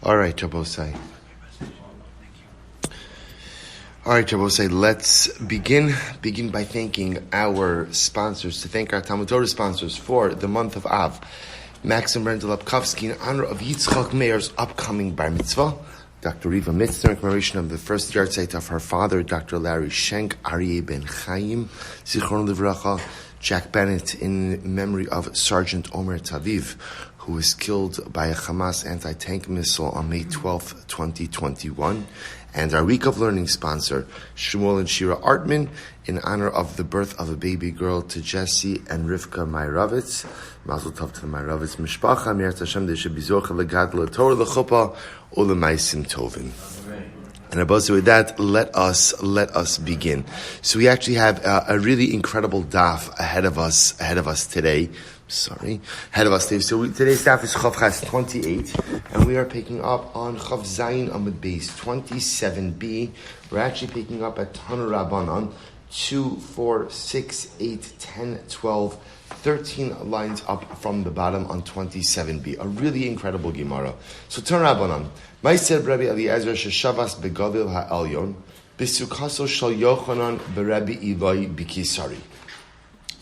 All right, Jabosai. Let's begin by thanking our sponsors, to thank our Talmud Torah sponsors for the month of Av. Max and Brenda Lapkovsky in honor of Yitzchak Meir's upcoming bar mitzvah. Dr. Riva Mitzner in commemoration of the first yarzheit of her father, Dr. Larry Schneck, Aryeh Ben Chaim, Zichron Livracha, Jack Bennett in memory of Sargent COmer TALMUD, who was killed by a Hamas Anti-Tank Missile on May 12, 2021. And our Week of Learning sponsor, Shmuel and Shira Artman, in honor of the birth of a baby girl to Jesse and Rivka Meirovitz. Mazel tov to the Meirovitz Mishpacha, Me'er Tashem, they should be zorcha legadla Torah lechuppah, ulemaisim tovim. And about with that, let us begin. So we actually have a really incredible daf ahead of us today. So today's daf is Chav Chas 28, and we are picking up on Chav Zayin Amud Beis 27b. We're actually picking up at Tanu Rabbanan 2, 4, 6, 8, 10, 12, 13 lines up from the bottom on 27b. A really incredible Gemara. So Tanu Rabbanan. Ma'aser Rabbi Eliezer sheshavas begadil ha'elyon b'sukaso shel Yochanan b'Rabbi Eloi b'Kisari.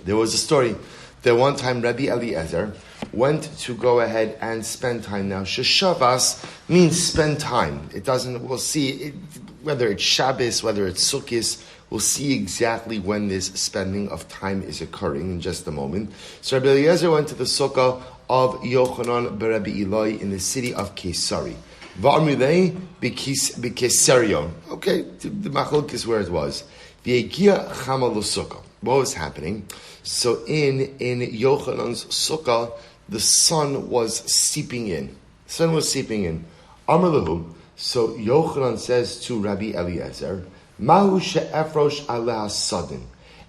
There was a story that one time Rabbi Eliezer went to go ahead and spend time. Now, sheshavas means spend time. It doesn't, we'll see, whether it's Shabbos, whether it's Sukkot, we'll see exactly when this spending of time is occurring in just a moment. So Rabbi Eliezer went to the Sukkah of Yochanan b'Rabbi Eloi in the city of Kesari. Va'amrilei b'Kesarion. Okay, the machlok is where it was. V'egia chama l'sukkah. What was happening? So in Yochanan's sukkah, the sun was seeping in. Amar lahu. So Yochanan says to Rabbi Eliezer, Mahu she'efrosh aleh sadin.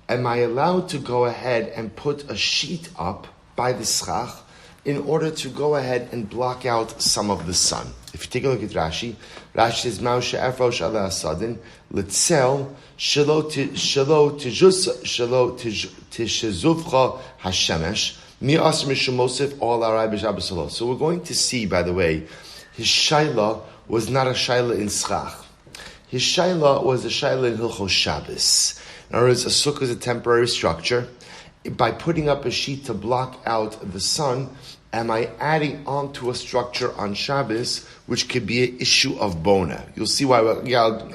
Am I allowed to go ahead and put a sheet up by the schach in order to go ahead and block out some of the sun? If you take a look at Rashi says, Mahu she'efrosh aleh sadin, letzel shelo tishezuvcha hashemesh mi asr mishum mosif all aray b'shabbat. So we're going to see, by the way, his shaila was not a shaila in schach. His shaila was a shaila in Hilchos Shabbos. In other words, a sukkah is a temporary structure. By putting up a sheet to block out the sun, am I adding on to a structure on Shabbos, which could be an issue of bona? You'll see why. I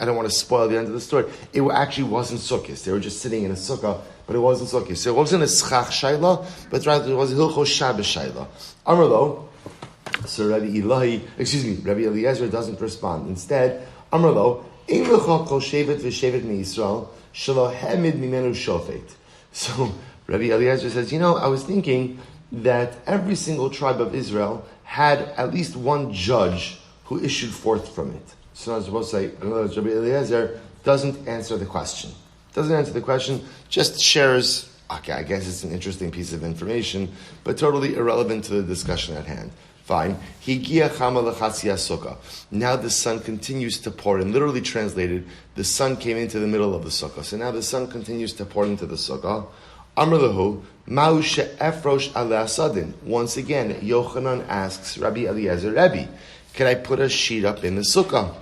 don't want to spoil the end of the story. It actually wasn't sukkahs. They were just sitting in a sukkah, but it wasn't sukkahs. So it wasn't a schach shayla, but rather it was a Hilchos Shabbos shayla. Amrlo. So Rabbi Eliezer doesn't respond. Instead, Amrlo, Ein lecha kol shevet v'shevet miYisrael shelo hemid mimenu shofet. So Rabbi Eliezer says, I was thinking that every single tribe of Israel had at least one judge who issued forth from it. So I was supposed to say, in other words, Rabbi Eliezer doesn't answer the question. Just shares, okay, I guess it's an interesting piece of information, but totally irrelevant to the discussion at hand. Fine. Now the sun continues to pour in. Literally translated, the sun came into the middle of the sukkah. So now the sun continues to pour into the sukkah. Amar lahu, ma'u she'efrosh aleh sadin. Once again, Yochanan asks Rabbi Eliezer, Rabbi, can I put a sheet up in the sukkah?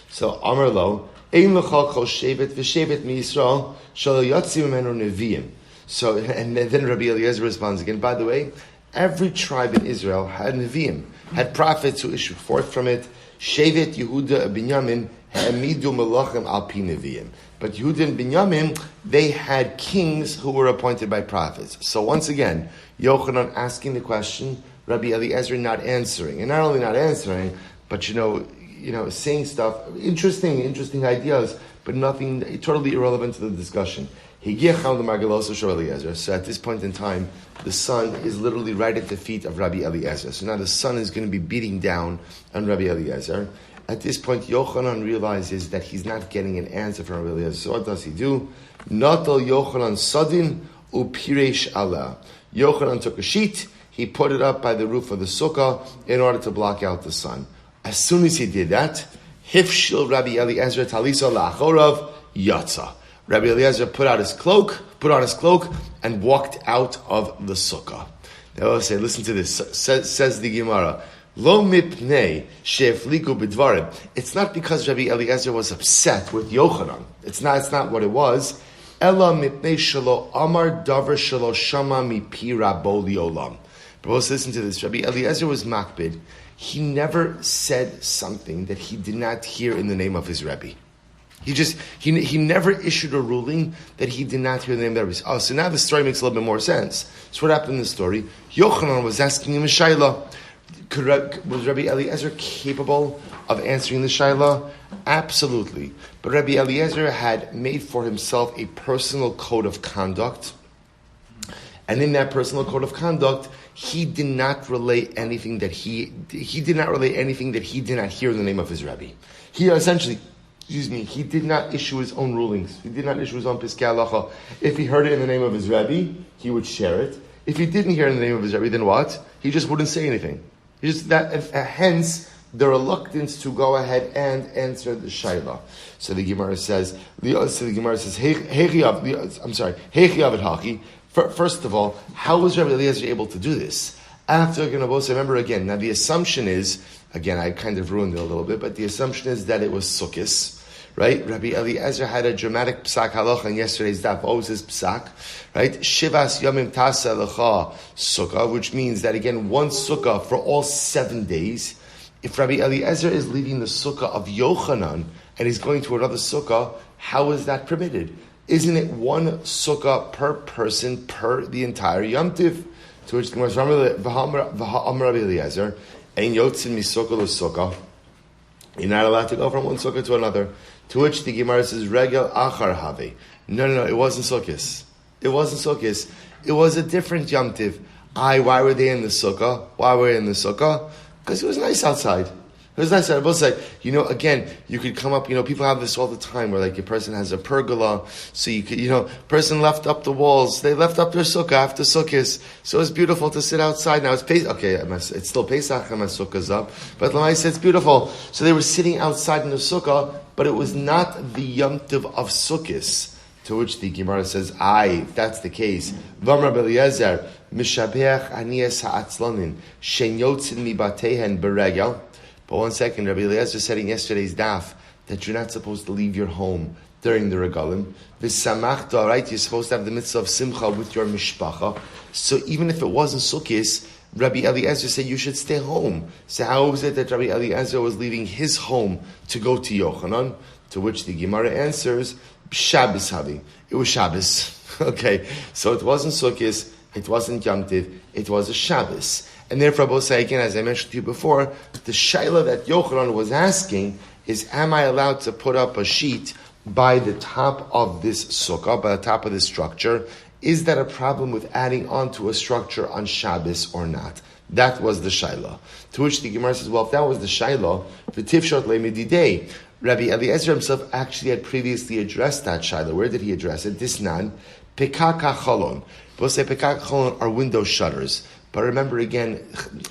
So Amar lo, ein lecha kol shevet v'shevet miYisrael shelo yotziu mimenu neviim. So, and then Rabbi Eliezer responds again, by the way, every tribe in Israel had neviim, had prophets who issued forth from it. Shevet Yehuda Binyamin ha'amidu melachim al pi neviim. But Yehuda and Binyamin, they had kings who were appointed by prophets. So once again, Yochanan asking the question, Rabbi Eliezer not answering. And not only not answering, but saying stuff, interesting ideas, but nothing totally irrelevant to the discussion. So at this point in time, the sun is literally right at the feet of Rabbi Eliezer. So now the sun is going to be beating down on Rabbi Eliezer. At this point, Yochanan realizes that he's not getting an answer from Rabbi Eliezer. So what does he do? Natal Yochanan sadin upiresh Allah. Yochanan took a sheet, he put it up by the roof of the sukkah in order to block out the sun. As soon as he did that, Hifshil Rabbi Eliezer talisa la'achorav yatsa. Rabbi Eliezer put on his cloak, and walked out of the sukkah. They will say, listen to this, says the Gemara, Lo mipnei she'efliku b'dvarim. It's not because Rabbi Eliezer was upset with Yochanan. It's not what it was. Ela mipnei shelo amar davar shelo shama mipi rabo liolam. But let's listen to this. Rabbi Eliezer was makbid. He never said something that he did not hear in the name of his Rebbe. He never issued a ruling that he did not hear the name of the Rebbe. Oh, so now the story makes a little bit more sense. So what happened in the story? Yochanan was asking him a shayla. Was Rabbi Eliezer capable of answering the shayla? Absolutely. But Rabbi Eliezer had made for himself a personal code of conduct. And in that personal code of conduct, he did not relay anything that he did not hear in the name of his Rebbe. He essentially, he did not issue his own rulings. He did not issue his own piskei halacha. If he heard it in the name of his Rebbe, he would share it. If he didn't hear it in the name of his Rebbe, then what? He just wouldn't say anything. Hence the reluctance to go ahead and answer the shayla. So the Gemara says, First of all, how was Rabbi Eliezer able to do this? After remember again, now the assumption is, again, I kind of ruined it a little bit, but the assumption is that it was Sukkah, right? Rabbi Eliezer had a dramatic psak halacha in yesterday's daf. What was his psak? Right? Shivas yomim tasa lecha sukkah, which means that again, one sukkah for all 7 days. If Rabbi Eliezer is leaving the sukkah of Yochanan and he's going to another sukkah, how is that permitted? Isn't it one sukkah per person per the entire Yom Tiv? To which the Gemara says, "V'ha'amar Rabbi Eliezer, ein yotzin misukkah l'sukkah." You're not allowed to go from one sukkah to another. To which the Gemara says, "Regel achar have." No, it wasn't sukkahs. It wasn't sukkahs. It was a different Yom Tiv. Why were they in the sukkah? Why were they in the sukkah? Because it was nice outside. It was nice. I will say, again, you could come up, people have this all the time where like a person has a pergola, so you could, person left up the walls, they left up their sukkah after sukkahs, so it's beautiful to sit outside. Now it's Pesach, okay, it's still Pesach and my sukkah's up, but Lamaisa, it's beautiful. So they were sitting outside in the sukkah, but it was not the Yom Tov of sukkahs. To which the Gemara says, if that's the case, V'amar Rabbi Eliezer, Mishabeach Anias Ha'atzlanin, Shen Yotzin Mibatehen Beregel. But one second, Rabbi Eliezer said in yesterday's daf that you're not supposed to leave your home during the regalim. V'samachta, right? You're supposed to have the mitzvah of simcha with your mishpacha. So even if it wasn't sukkahs, Rabbi Eliezer said you should stay home. So how was it that Rabbi Eliezer was leaving his home to go to Yochanan? To which the Gemara answers, Shabbos Havi. It was Shabbos. Okay, so it wasn't sukkahs, it wasn't Yom Tiv, it was a Shabbos. And therefore, both say again, as I mentioned to you before, the shayla that Yochanan was asking is, am I allowed to put up a sheet by the top of this sukkah, by the top of this structure? Is that a problem with adding on to a structure on Shabbos or not? That was the shayla. To which the Gemara says, well, if that was the shayla, v'tivshot le'medidei, Rabbi Eliezer himself actually had previously addressed that shayla. Where did he address it? Disnan, pekaka cholon. Both say pekaka cholon are window shutters. But remember again,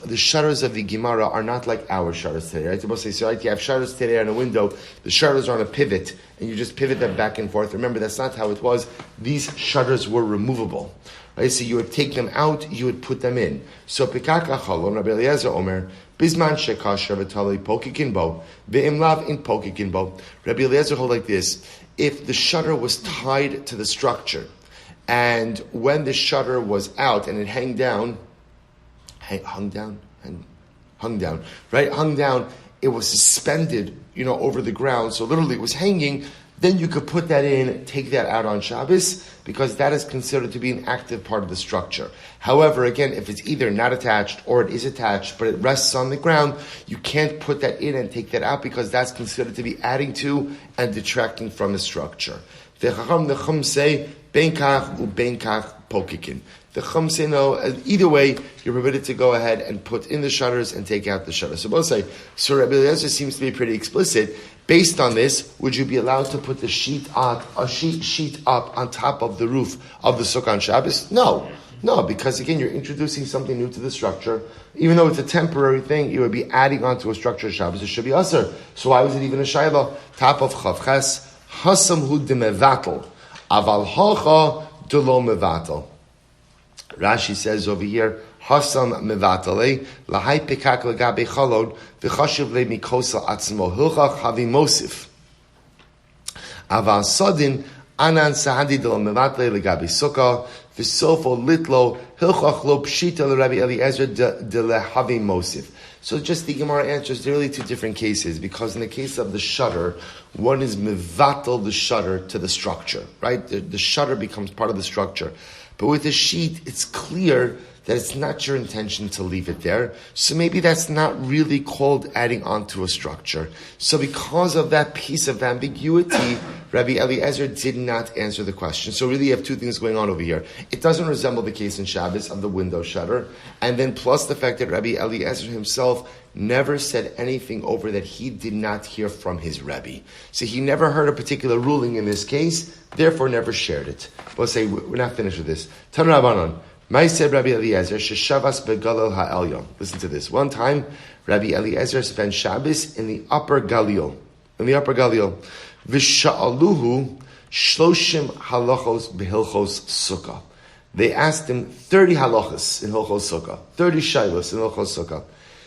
the shutters of the Gemara are not like our shutters today, right? Supposed to say, so right, you have shutters today on a window, the shutters are on a pivot, and you just pivot them back and forth. Remember, that's not how it was. These shutters were removable. Right? So you would take them out, you would put them in. So, Pekaka Chalon, Rabbi Eliezer Omer, Bisman Shekasher V'Tali Pokikinbo, Ve'imlav in Pokikinbo. Rabbi Eliezer hold like this: if the shutter was tied to the structure, and when the shutter was out and it hung down, it was suspended, over the ground, so literally it was hanging, then you could put that in, take that out on Shabbos, because that is considered to be an active part of the structure. However, again, if it's either not attached or it is attached, but it rests on the ground, you can't put that in and take that out, because that's considered to be adding to and detracting from the structure. The Chacham say, ben kach u ben kach pokikin. The Chum say no, either way, you're permitted to go ahead and put in the shutters and take out the shutters. So both say, so Rabbi Eliezer seems to be pretty explicit. Based on this, would you be allowed to put the sheet up on top of the roof of the Sukkah on Shabbos? No, because again, you're introducing something new to the structure. Even though it's a temporary thing, you would be adding on to a structure of Shabbos. It should be usher. So why was it even a shayla? Top of Chavches, Hasam hu demevatel, aval hacha delo mevatel. Rashi says over here, Hasam mevatale lahai pekak legabe chalod v'chashiv le mikosa atzmo hilchach havi mosif. Aval sodin anan sahadi del mevatale legabe sukkah v'sofo litlo hilchach lo pshita l'Rabbi Eliezer de lehavi mosif. So just the Gemara answers, there are really two different cases, because in the case of the shutter, one is mevatel the shutter to the structure, right? The shutter becomes part of the structure. But with the sheet, it's clear that it's not your intention to leave it there. So maybe that's not really called adding on to a structure. So because of that piece of ambiguity, Rabbi Eliezer did not answer the question. So really you have two things going on over here. It doesn't resemble the case in Shabbos of the window shutter. And then plus the fact that Rabbi Eliezer himself never said anything over that he did not hear from his Rebbe. So he never heard a particular ruling in this case, therefore never shared it. We'll say, we're not finished with this. Tan Rabbanon. Said Rabbi Eliezer, Sheshavas begalil ha'elyon. Listen to this. One time, Rabbi Eliezer spent Shabbos in the upper Galil. V'sha'aluhu shloshim halachos behilchos sukkah. They asked him 30 halachos in hilchos sukkah, 30 shaylos in hilchos sukkah.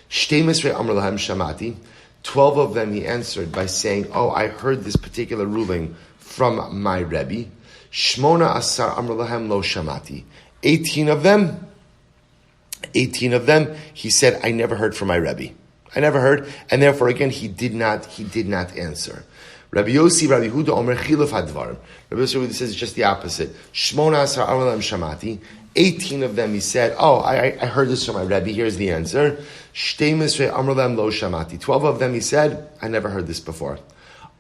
Shteimisrei amar lahem shamati. 12 of them he answered by saying, "Oh, I heard this particular ruling from my Rebbe." Shmona asar amar lahem lo shamati. 18 of them, he said, I never heard from my Rebbe. I never heard, and therefore again he did not answer. Rabbi Yossi, Rabbi Huda, Omer Chiluf Hadvarim. Rabbi Yossi says just the opposite. Shmona asar amalam shamati. 18 of them he said, oh, I heard this from my Rebbe. Here's the answer. Shteimisrei amalam lo shamati. 12 of them he said, I never heard this before.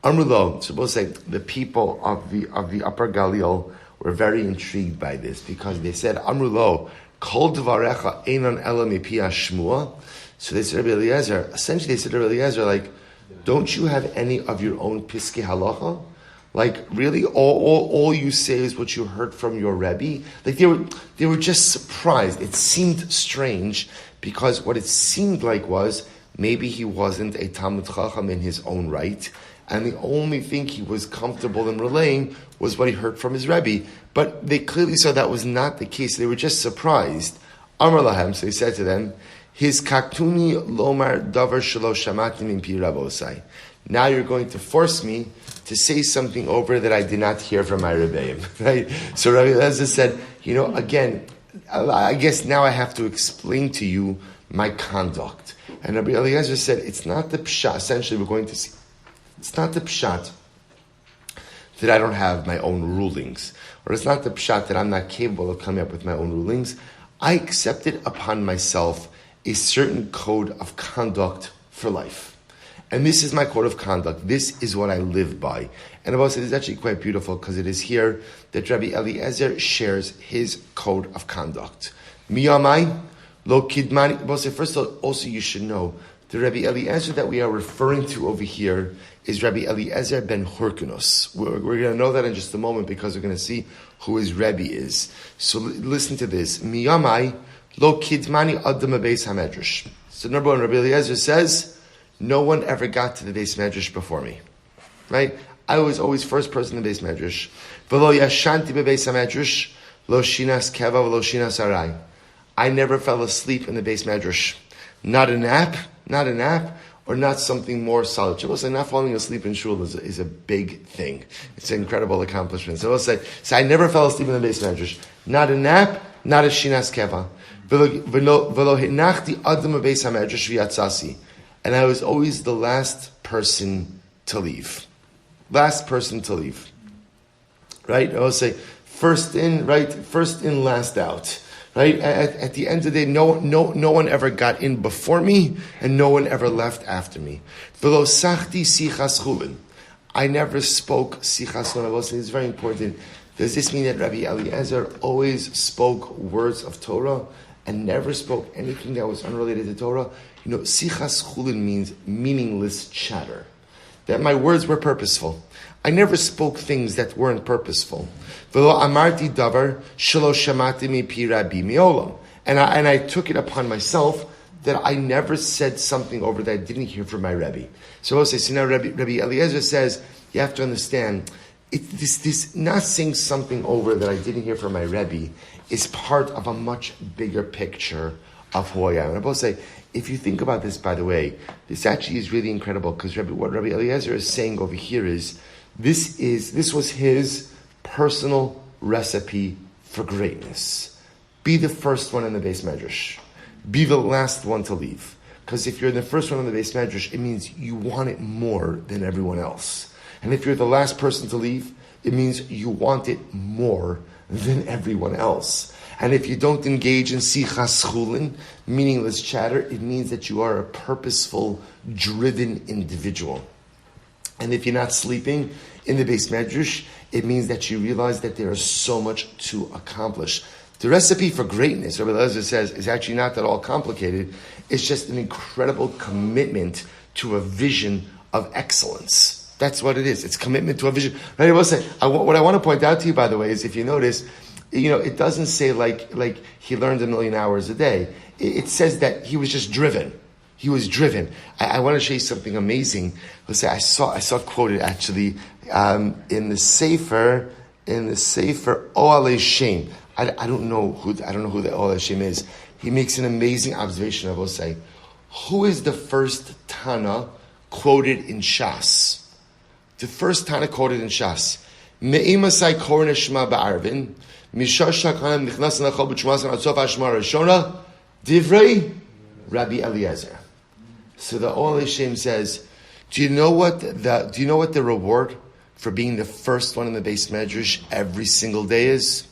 Amrulo, supposed to say the people of the upper Galil were very intrigued by this because they said, Amrulo, kol dvarecha einon ela mipi hashmua. So they said, Rabbi Eliezer, essentially they said, Rabbi Eliezer, like, don't you have any of your own piskei halacha? Like, really, all you say is what you heard from your Rebbe? Like, they were just surprised. It seemed strange because what it seemed like was maybe he wasn't a Talmud Chacham in his own right, and the only thing he was comfortable in relaying was what he heard from his Rebbe. But they clearly saw that was not the case. They were just surprised. Amar lahem, so he said to them, his kaktuni lomar davar shelo shamati min pi rabosai. Now you're going to force me to say something over that I did not hear from my Rebbeim. Right? So Rabbi Eliezer said, again, I guess now I have to explain to you my conduct. And Rabbi Eliezer said, it's not the pshat. Essentially, we're going to see, it's not the pshat that I don't have my own rulings, or it's not the pshat that I'm not capable of coming up with my own rulings. I accepted upon myself a certain code of conduct for life. And this is my code of conduct. This is what I live by. And Abba said it's actually quite beautiful because it is here that Rabbi Eliezer shares his code of conduct. Miyamai, lo kidmani. Abba said, first of all, also you should know, the Rabbi Eliezer that we are referring to over here is Rabbi Eliezer ben Hyrcanus. We're going to know that in just a moment because we're going to see who his Rebbe is. So listen to this. Miyamai, lo kidmani adam beis hamedrash. So number one, Rabbi Eliezer says, no one ever got to the Beis Medrash before me. Right? I was always first person in the Beis Medrash. V'lo yashanti bebeis hamedrash, lo shinas keva v'lo shinas aray. I never fell asleep in the Beis Medrash. Not a nap, or not something more solid. I will say not falling asleep in shul is a big thing. It's an incredible accomplishment. So I will say, I never fell asleep in the Beis Medrash. Not a nap, not a shinas keva. V'lo hinachti adam bebeis hamedrash v'yatzasi. And I was always the last person to leave. Last person to leave. Right? I will say, first in, right? First in, last out. Right? At the end of the day, no one ever got in before me, and no one ever left after me. V'lo sachti sichas chulin. I never spoke sichas chulin. I will say, it's very important. Does this mean that Rabbi Eliezer always spoke words of Torah and never spoke anything that was unrelated to Torah? Sichas chulin means meaningless chatter. That my words were purposeful. I never spoke things that weren't purposeful. V'lo amarti davar shelo shamati mi pi rabbi miolam. And I took it upon myself that I never said something over that I didn't hear from my Rebbe. So I'll say, so now Rabbi Eliezer says, you have to understand, this not saying something over that I didn't hear from my Rebbe is part of a much bigger picture of who I am. And I both say, if you think about this, by the way, this actually is really incredible, because what Rabbi Eliezer is saying over here is, this was his personal recipe for greatness. Be the first one in the Beis Medrash. Be the last one to leave. Because if you're the first one in the Beis Medrash, it means you want it more than everyone else. And if you're the last person to leave, it means you want it more than everyone else. And if you don't engage in sichas chulin, meaningless chatter, it means that you are a purposeful, driven individual. And if you're not sleeping in the Beis Medrash, it means that you realize that there is so much to accomplish. The recipe for greatness, Rabbi Eliezer says, is actually not that all complicated. It's just an incredible commitment to a vision of excellence. That's what it is. It's commitment to a vision. Right? I will say, what I want to point out to you, by the way, is if you notice, it doesn't say like he learned 1,000,000 hours a day. It says that he was just driven. He was driven. I want to show you something amazing. Let's say I saw it quoted actually in the Sefer Oale Shem. I don't know who the Oale Shem is. He makes an amazing observation. I will say, who is the first Tana quoted in Shas? The first Tana quoted in Shas. Me'imasai korin shema ba'arvin, mishash shakanim nichnas nachol b'shmasan atzof hashma rishona, divrei Rabbi Eliezer. So the Oale Shem says, do you know what the reward for being the first one in the Beis Medrash every single day is?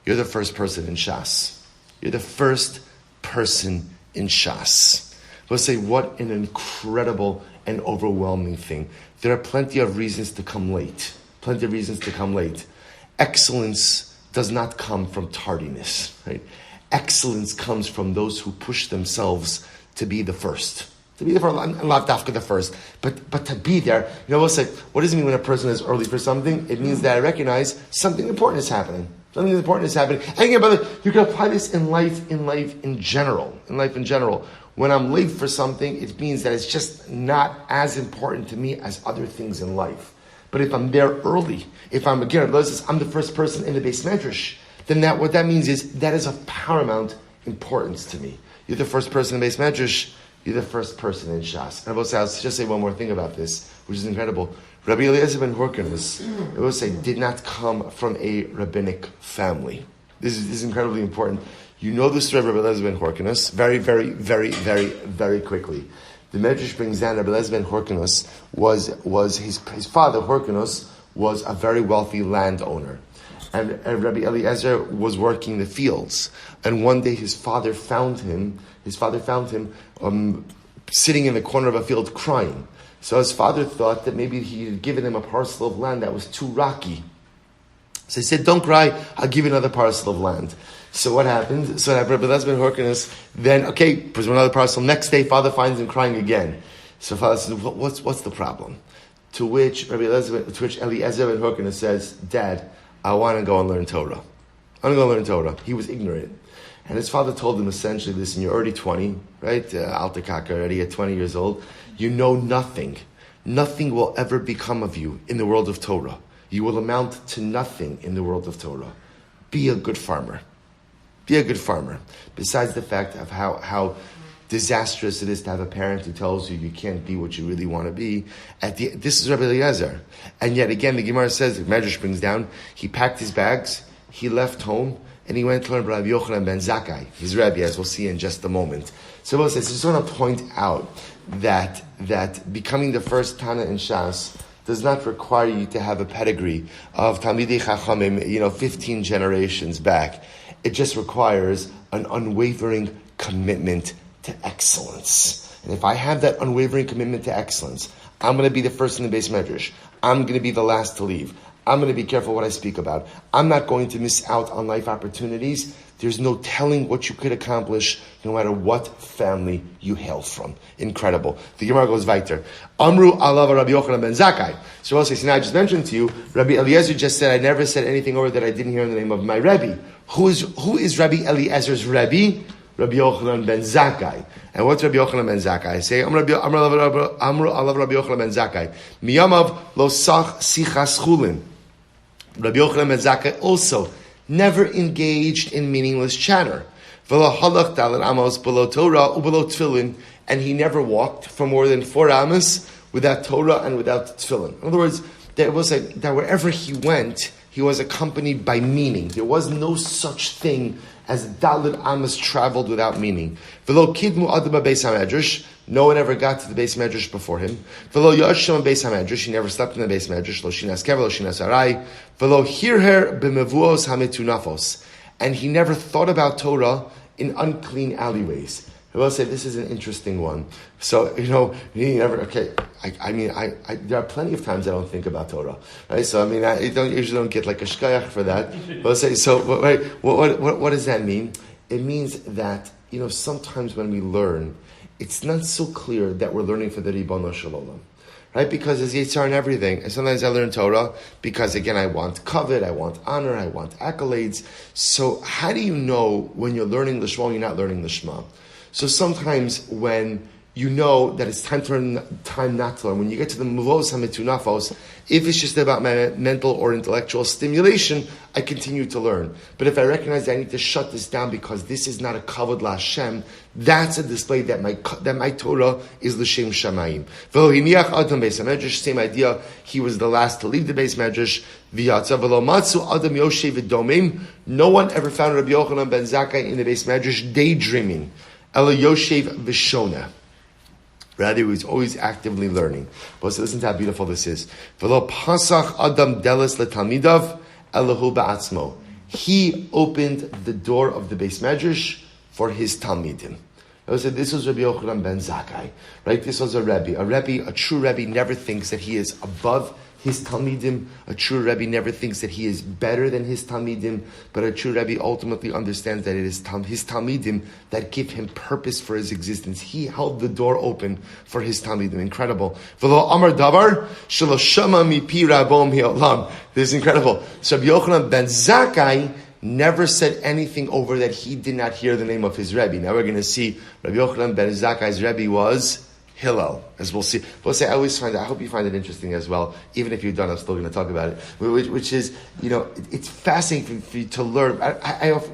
You're the first person in Shas. You're the first person in Shas. Let's say, what an incredible and overwhelming thing. There are plenty of reasons to come late. Excellence does not come from tardiness, right? Excellence comes from those who push themselves to be the first. To be the first, and not dafka the first, but to be there. We'll say, what does it mean when a person is early for something? It means that I recognize something important is happening. And again, brother, you can apply this in life in general. When I'm late for something, it means that it's just not as important to me as other things in life. But if I'm there early, if I'm the first person in the Beis Medrash, then what that means is that is of paramount importance to me. You're the first person in the Beis Medrash. You're the first person in Shas. And I'll just say one more thing about this, which is incredible. Rabbi Eliezer ben Horkinus, I will say, did not come from a rabbinic family. This is incredibly important. You know the story of Rabbi Eliezer ben Horkinus very, very, very, very, very quickly. The Medrash brings down Rabbi Eliezer ben Horkinus was his father, Horkinus, was a very wealthy landowner. And Rabbi Eliezer was working the fields. And one day his father found him sitting in the corner of a field crying. So his father thought that maybe he had given him a parcel of land that was too rocky. So he said, don't cry, I'll give you another parcel of land. So what happened? So Rabbi Eliezer ben Horkinus then, puts another parcel. Next day, father finds him crying again. So father says, what's the problem? To which Eliezer ben Horkinus says, Dad, I want to go and learn Torah. He was ignorant. And his father told him essentially, listen, you're already 20, right? Alter Kaka, already at 20 years old. You know nothing. Nothing will ever become of you in the world of Torah. You will amount to nothing in the world of Torah. Be a good farmer. Besides the fact of how disastrous it is to have a parent who tells you can't be what you really want to be. This is Rabbi Eliezer. And yet again, the Gemara says, the Medrash brings down, he packed his bags, he left home, and he went to learn Rabbi Yochanan ben Zakkai, his Rebbe, as we'll see in just a moment. So I just want to point out that becoming the first Tana in Shas does not require you to have a pedigree of Talmidei Chachamim, 15 generations back. It just requires an unwavering commitment to excellence. And if I have that unwavering commitment to excellence, I'm going to be the first in the Beis Medrash. I'm going to be the last to leave. I'm going to be careful what I speak about. I'm not going to miss out on life opportunities. There's no telling what you could accomplish no matter what family you hail from. Incredible. The Gemara goes weiter. Amru alav Rabbi Yochanan ben Zakkai. So I'll say, I just mentioned to you, Rabbi Eliezer just said, I never said anything over that I didn't hear in the name of my Rebbe. Who is Rabbi Eliezer's Rebbe? Rabbi Yochanan ben Zakkai. And what's Rabbi Yochanan ben Zakkai? I say, Amru alav Rabbi Yochanan ben Zakkai. Miyamav lo sach sichas chulin. Rabbi Yochanan ben Zakkai also never engaged in meaningless chatter. V'lo halach dalet amos below Torah ubelow tefillin, and he never walked for more than 4 amos without Torah and without tefillin. In other words, that wherever he went, he was accompanied by meaning. There was no such thing as dalet amos traveled without meaning. V'lo kidmu adam beis hamedrash. No one ever got to the Beis Medrash before him. V'lo yasham Beis Hamedrash. He never slept in the Beis Medrash. Lo shinas kever, lo shinas aray. V'lo hirher b'mevuos hametunafos. And he never thought about Torah in unclean alleyways. I will say this is an interesting one. So, he never, okay, there are plenty of times I don't think about Torah. Right? So, I usually don't get like a shkayach for that. But I'll say, so, right, what does that mean? It means that, sometimes when we learn, it's not so clear that we're learning for the Ribono Shel Olam, right? Because there's Yitzhar and everything. And sometimes I learn Torah because, again, I want kavod, I want honor, I want accolades. So how do you know when you're learning the Shema, you're not learning the Shema? So sometimes when you know that it's time not to learn, when you get to the Muvos HaMetunafos, if it's just about my mental or intellectual stimulation, I continue to learn. But if I recognize that I need to shut this down because this is not a kavod LaHashem, that's a display that my Torah is l'shem shamayim. V'lo hiniach adam beis hamedrash, same idea. He was the last to leave the beis medrash. V'yatza v'lo matzu adam yoshev v'domim. No one ever found Rabbi Yochanan ben Zakkai in the beis medrash daydreaming. Ela yoshev v'shona. Rather, he was always actively learning. But so listen to how beautiful this is. V'lo pasach adam delis letalmidav elahu ba'atzmo. He opened the door of the Beis Medrash for his talmidim. I said this was Rabbi Yochanan ben Zakkai, right? This was a Rebbe. A true Rebbe never thinks that he is above his talmidim. A true Rebbe never thinks that he is better than his talmidim. But a true Rebbe ultimately understands that it is his talmidim that give him purpose for his existence. He held the door open for his talmidim. Incredible. V'lo amar davar shelo shama mipi rabom hi'olam. This is incredible. So Rabbi Yochanan ben Zakkai never said anything over that he did not hear the name of his Rebbe. Now we're going to see Rabbi Yochanan ben Zakkai's Rebbe was Hillel, as we'll see. We'll say, I hope you find it interesting as well. Even if you don't, I'm still going to talk about it. Which is, it's fascinating for you to learn.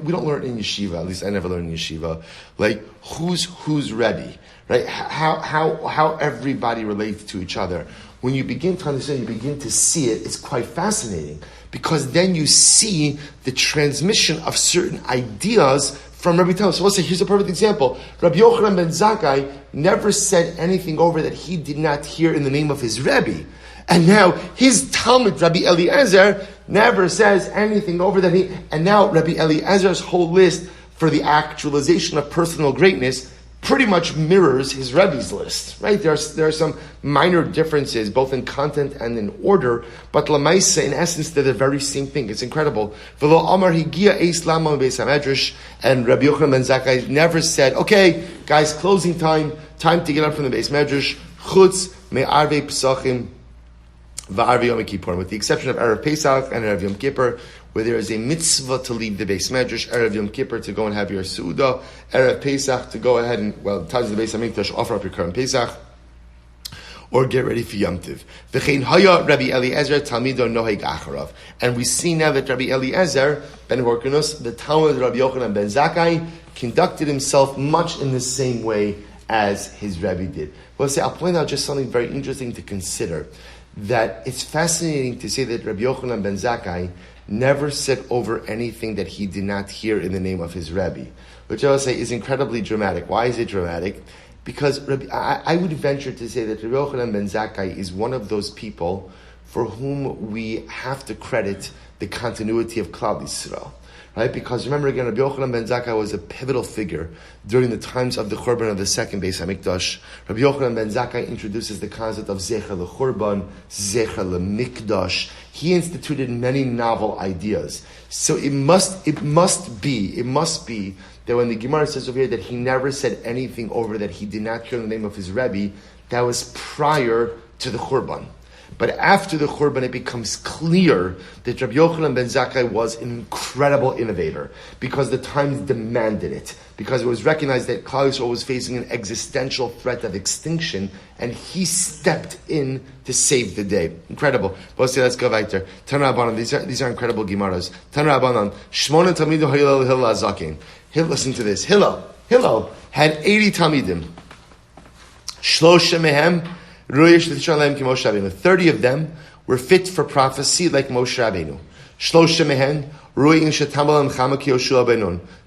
We don't learn in yeshiva, at least I never learned in yeshiva, like who's Rebbe, right? How everybody relates to each other. When you begin to understand, you begin to see it, it's quite fascinating. Because then you see the transmission of certain ideas from Rabbi Talmud. So let's say, here's a perfect example. Rabbi Yochanan ben Zakkai never said anything over that he did not hear in the name of his Rebbe. And now his Talmud, Rabbi Eliezer, never says anything over that and now Rabbi Eliezer's whole list for the actualization of personal greatness pretty much mirrors his Rebbe's list, right? There are some minor differences, both in content and in order, but Lamaisa, in essence, they're the very same thing. It's incredible. V'lo amar higia eis lama beis hamedrash, and Rabbi Yochanan ben Zakkai never said, okay, guys, closing time to get up from the beis medrash, chutz me'arvei pesachim v'arvei yom kippur, with the exception of Erev Pesach and Erev Yom Kippur, where there is a mitzvah to leave the Beis Medrash, Erev Yom Kippur to go and have your Su'udah, Erev Pesach to go ahead and, times of the Beis HaMikdash, offer up your Korban Pesach, or get ready for Yom Tiv. V'chein haya Rabbi Eliezer talmido noheg acharav. And we see now that Rabbi Eliezer ben Horkanus, the Talmud Rabbi Yochanan ben Zakkai, conducted himself much in the same way as his Rebbe did. I'll point out just something very interesting to consider, that it's fascinating to say that Rabbi Yochanan ben Zakkai never said over anything that he did not hear in the name of his Rebbe, which I would say is incredibly dramatic. Why is it dramatic? Because I would venture to say that Rabbi Yochanan ben Zakkai is one of those people for whom we have to credit the continuity of Klal Yisrael. Right? Because remember again, Rabbi Yochanan ben Zakkai was a pivotal figure during the times of the Churban of the second Beis HaMikdash. Rabbi Yochanan ben Zakkai introduces the concept of Zecher LeChurban, Zecher LeMikdash. He instituted many novel ideas. So it must be that when the Gemara says over here that he never said anything over that he did not hear in the name of his Rebbe, that was prior to the Churban. But after the Churban, it becomes clear that Rabbi Yochanan ben Zakkai was an incredible innovator because the times demanded it, because it was recognized that Klal Yisrael was facing an existential threat of extinction, and he stepped in to save the day. Incredible. Let's go weiter. Tan Rabbanan, these are incredible Gemaras. Tan Rabbanan, Shmona Talmidim Hillel Azakin. Listen to this. Hillel had 80 Talmidim. Shlosha Mehem, 30 of them were fit for prophecy like Moshe Rabbeinu.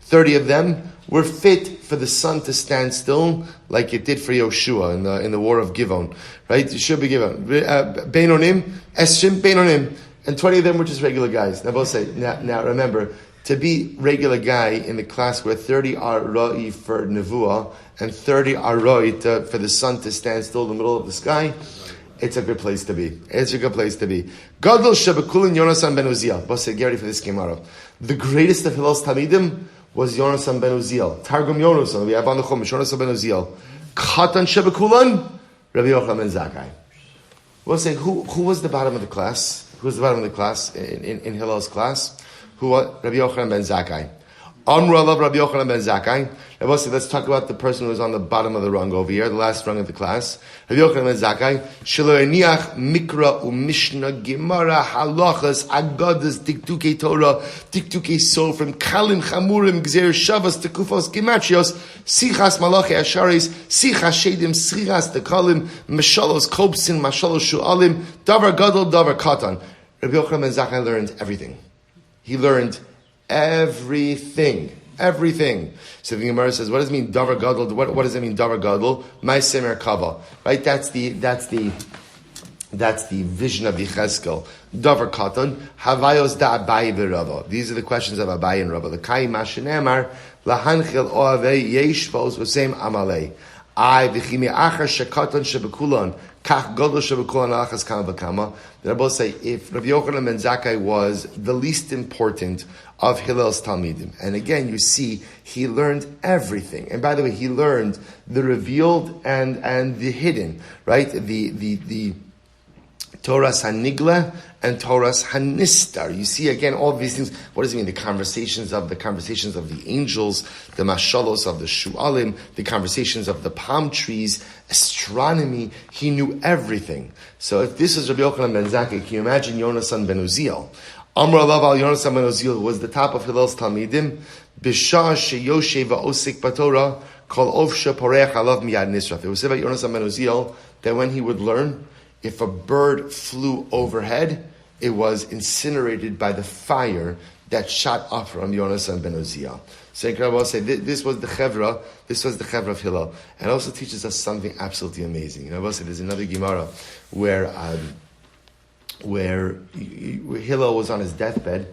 30 of them were fit for the sun to stand still like it did for Yoshua in the war of Givon. Right? It should be Givon. Beinonim, Eschim, Beinonim. And 20 of them were just regular guys. Now both say, now remember, to be regular guy in the class where 30 are ra'i for nevuah and 30 are ra'i for the sun to stand still in the middle of the sky, it's a good place to be. It's a good place to be. Gadol shebekulin Yonasan ben Uziel. Boss said, get ready for this tomorrow. The greatest of Hillel's Talmidim was Yonasan ben Uziel. Targum Yonasan. We have on the Chumash Yonasan ben Uziel. Katan shebekulin Rabbi Yochanan ben Zakkai. We'll say, who was the bottom of the class? Who was the bottom of the class in Hillel's class? Who was Rabbi Yochanan ben Zakkai? Amr alav Rabbi Yochanan ben Zakkai. Let's talk about the person who was on the bottom of the rung over here, the last rung of the class. Rabbi Yochanan ben Zakkai. Shelo eniach mikra u'mishnah gemara halachas agadas dikduke Torah dikduke soul from kalim chamurim gzer shavas tekufos gematrios sichas malachi asharis sichas shedim sichas tekalim meshalos kobsin mashalos shualim davar gadol davar katan. Rabbi Yochanan ben Zakkai learned everything. He learned everything. So the Gemara says, what does it mean, davar gadol? What does it mean, davar gadol? Ma'aseh merkava. Right? That's the vision of Yecheskel. Davar katan. Havayos da Abaye v'Rava. These are the questions of Abaye and Rava. The Kai Mashinemar lahanchil oavei yeshvos v'seim amalei. I v'chimi achar shekatan shebekulon. Kach gadol shebekulon alachas kama v'kama. The Rebbe say, if Rabbi Yochanan ben Zakkai was the least important of Hillel's Talmidim, and again you see he learned everything. And by the way, he learned the revealed and the hidden, right? The Torah's Hanigla and Torah's Hanistar. You see again all these things. What does it mean? The conversations of the angels, the mashalos of the shualim, the conversations of the palm trees, astronomy. He knew everything. So if this is Rabbi Yochanan ben Zakkai, can you imagine Yonasan ben Uziel? Amr alav al Yonasan ben Uziel was the top of Hillel's Talmidim. B'shah sheyoshe va'osik b'Torah kol ofsha poreach alav miyad nisraf. It was said about Yonasan ben Uziel that when he would learn, if a bird flew overhead, it was incinerated by the fire that shot up from Yonasan ben Uziel. So I will say this was the chevra of Hillel, and also teaches us something absolutely amazing. And I will say there's another Gemara where Hillel was on his deathbed,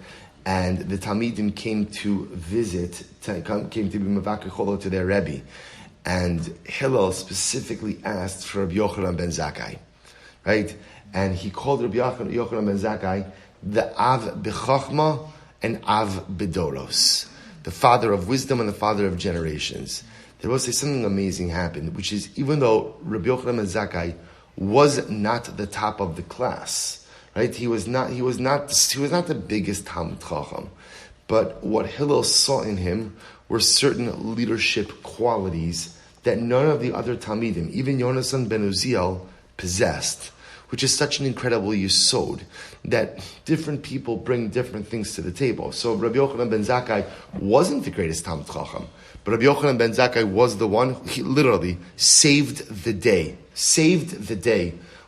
and the Talmidim came to visit, came to be Mevakeh Cholo to their Rebbe, and Hillel specifically asked for Rabbi Yochanan ben Zakkai. Right? And he called Rabbi Yochanan ben Zakkai the Av b'Chachma and Av b'Doros, the father of wisdom and the father of generations. There was something amazing happened, which is even though Rabbi Yochanan ben Zakkai was not the top of the class, right? He was not the biggest Talmud Chacham, but what Hillel saw in him were certain leadership qualities that none of the other Talmidim, even Yonasan ben Uziel, possessed, which is such an incredible yesod that different people bring different things to the table. So Rabbi Yochanan ben Zakkai wasn't the greatest Talmud Chacham, but Rabbi Yochanan ben Zakkai was the one who literally saved the day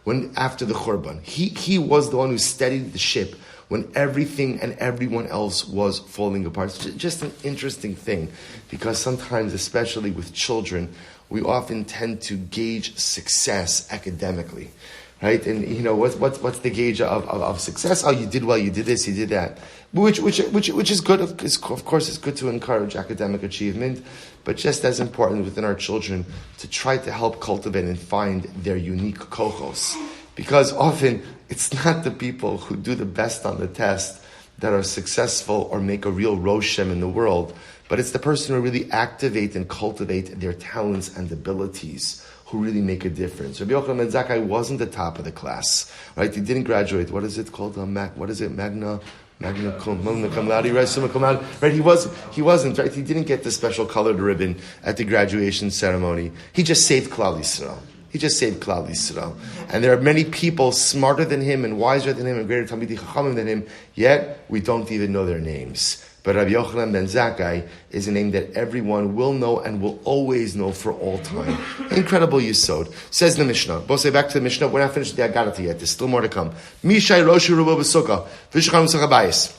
when after the Churban. He was the one who steadied the ship when everything and everyone else was falling apart. It's just an interesting thing, because sometimes, especially with children, we often tend to gauge success academically, right? And what's the gauge of success? Oh, you did well, you did this, you did that, which is good. Of course, it's good to encourage academic achievement, but just as important within our children to try to help cultivate and find their unique kochos, because often it's not the people who do the best on the test that are successful or make a real roshem in the world, but it's the person who really activate and cultivate their talents and abilities, who really make a difference. Rabbi Yochanan ben Zakkai wasn't the top of the class, right? He didn't graduate. What is it called? Magna cum laude, right? Summa cum laude, right? He wasn't, right? He didn't get the special colored ribbon at the graduation ceremony. He just saved Klal Yisrael. And there are many people smarter than him and wiser than him and greater Talmidei Chachamim than him, yet we don't even know their names. But Rabbi Yochanan ben Zakkai is a name that everyone will know and will always know for all time. Incredible yisod. Says the Mishnah. We'll say back to the Mishnah. We're not finished the Agadata yet. There's still more to come. Mishai Roshu Rubo B'Sukkah. V'Shachan Succah Bayis.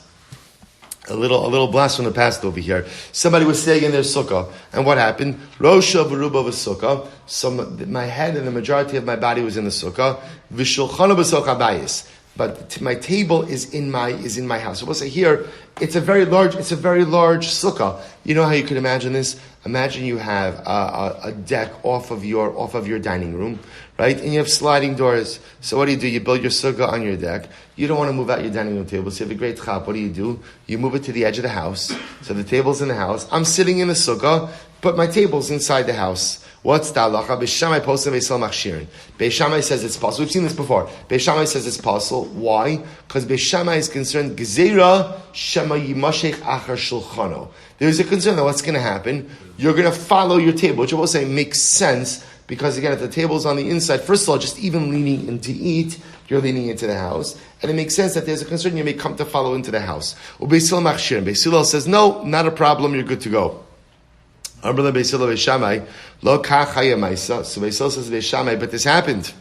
A little blast from the past over here. Somebody was staying in their sukkah, and what happened? Rosha v'ruba v'sukkah. My head and the majority of my body was in the sukkah. V'shulchana b'sukkah bayis. But my table is in my house. So we'll say here, it's a very large sukkah. You know how you could imagine this? Imagine you have a deck off of your dining room, right? And you have sliding doors. So what do? You build your sukkah on your deck. You don't want to move out your dining room table. So you have a great chap. What do? You move it to the edge of the house. So the table's in the house. I'm sitting in the sukkah, but my table's inside the house. What's the halacha? Beis Shammai posel ve'sel machshirin. Beis Shammai says it's possible. We've seen this before. Beis Shammai says it's possible. Why? Because Beis Shammai is concerned. Gezerah shema yimashech achar shulchano. There's a concern that what's going to happen? You're going to follow your table, which I will say makes sense because again, if the table's on the inside, first of all, just even leaning in to eat, you're leaning into the house, and it makes sense that there's a concern you may come to follow into the house. Beis Hillel machshirin. Beis Hillel says no, not a problem. You're good to go. Amr le Beis Hillel Beis Shammai lo kach haya ma'isa. So Beis Hillel says Beis Shammai, but this happened.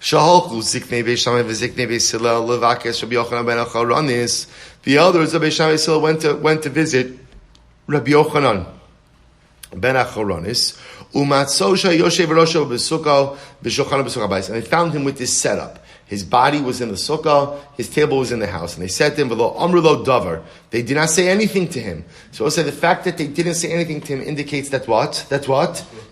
Shaholchu ziknei Beis Shammai v'ziknei Beis Hillel levakes Rabbi Yochanan ben Acharonis. The elders of Beis Shammai Beis Hillel went to visit Rabbi Yochanan ben Acharonis. Umatzo shayoshev rosho b'sukkah b'shulchan b'sukkah bayis, and they found him with this setup. His body was in the sukkah, his table was in the house. And they said to him, "V'lo amru lo davar." They did not say anything to him. So we'll say the fact that they didn't say anything to him indicates that what?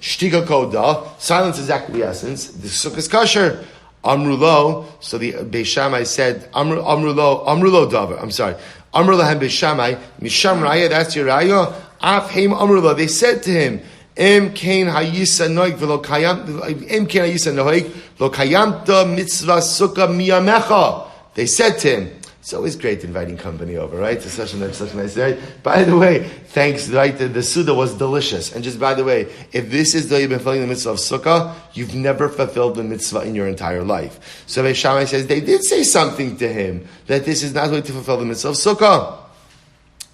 Shtiga koda. Silence is exactly the essence. The sukkah is kosher. Amru lo. So the Beis Shammai said, amru lo davar. I'm sorry. Amru lahem Beis Shammai, misham raya, that's your raya. Af heim amru lo. They said to him, Em kain hayisa noig v'lo kayamta mitzvah sukkah miyamecha. They said to him, it's always great inviting company over, right? It's such a nice day. By the way, thanks, right? The Suda was delicious. And just by the way, if this is the you've been fulfilling the mitzvah of sukkah, you've never fulfilled the mitzvah in your entire life. So Beis Shammai says they did say something to him that this is not going to fulfill the mitzvah of sukkah.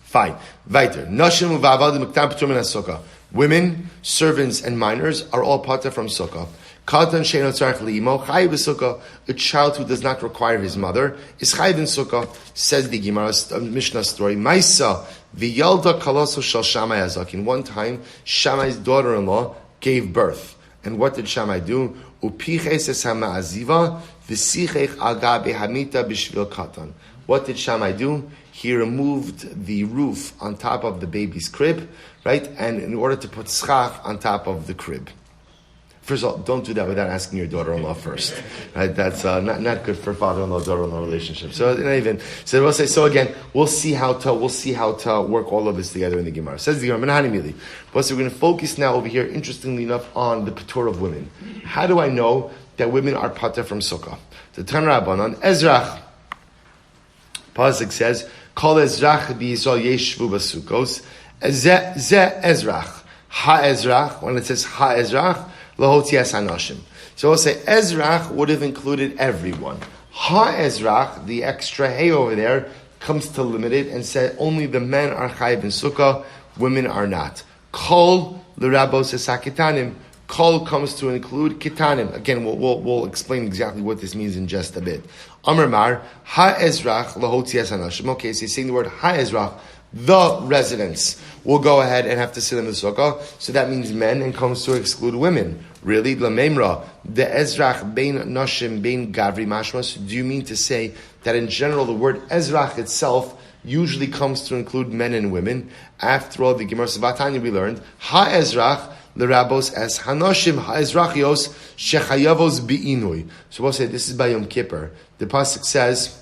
Fine. Weiter. Nashim u'va'avadim k'tam p'tur min sukkah. Women, servants, and minors are all parta from sukkah. Katan she'eno tzarich li'imo chayiv b'sukkah. A child who does not require his mother is chayiv in sukkah. Says the Gemara Mishnah story. Maisa v'yalda kaloso shel Shammai hazakin. One time, Shammai's daughter-in-law gave birth, and what did Shammai do? Upiches es hama'aziva v'sichech aga behamita b'shvil katan. What did Shammai do? He removed the roof on top of the baby's crib, right? And in order to put schach on top of the crib. First of all, don't do that without asking your daughter-in-law first, right? That's not good for father-in-law, daughter-in-law relationship. So we'll say. So again, we'll see how to work all of this together in the Gemara. Says the Gemara, Menahani. But so we're going to focus now over here, interestingly enough, on the patur of women. How do I know that women are patur from sukkah? The Tan Rabbanan Ezrach. Pasuk says, Kol Ezrach b'Yisrael yeshvu b'sukkos. Ze Ezrach. Ha-Ezrach. When it says Ha-Ezrach, Lahotzias Hanashim. So we'll say Ezrach would have included everyone. Ha-Ezrach, the extra hay over there, comes to limit it and said only the men are chayiv in sukkah, women are not. Kol l'rabos esakitanim. Kol comes to include kitanim. Again, we'll explain exactly what this means in just a bit. Amar Mar, ha-Ezrach lahotzias hanashim. Okay, so he's saying the word ha-Ezrach, the residents will go ahead and have to sit in the sukkah. So that means men and comes to exclude women. Really? L'meimra, the Ezrach bein nashim bein gavri mashmas. Do you mean to say that in general the word Ezrach itself usually comes to include men and women? After all, the Gemara Savatanya we learned, ha-Ezrach l'rabos as hanoshim ha-Ezrachios shechayavos bi'inui. So we'll say this is by Yom Kippur. The pasuk says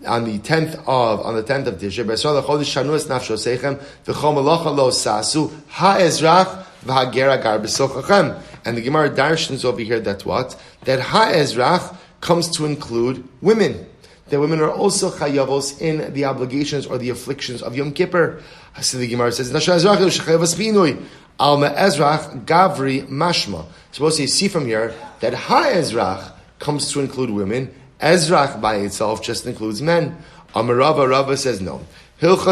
on the 10th of Tishrei B'Yisrael Chodesh Shanu Es Nafsho Seichem V'Chol Melacha Lo Sasu Ha-Ezrach v'hagera gar b'sochachem. And the Gemara darshans over here that what? That ha'ezrach comes to include women. That women are also chayavos in the obligations or the afflictions of Yom Kippur. So the Gemara says, Nasha ezrach shechayavos pinui. Alma ezrach gavri mashma. Suppose you see from here that ha'ezrach comes to include women. Ezrach by itself just includes men. Amar Rava says no. In reality,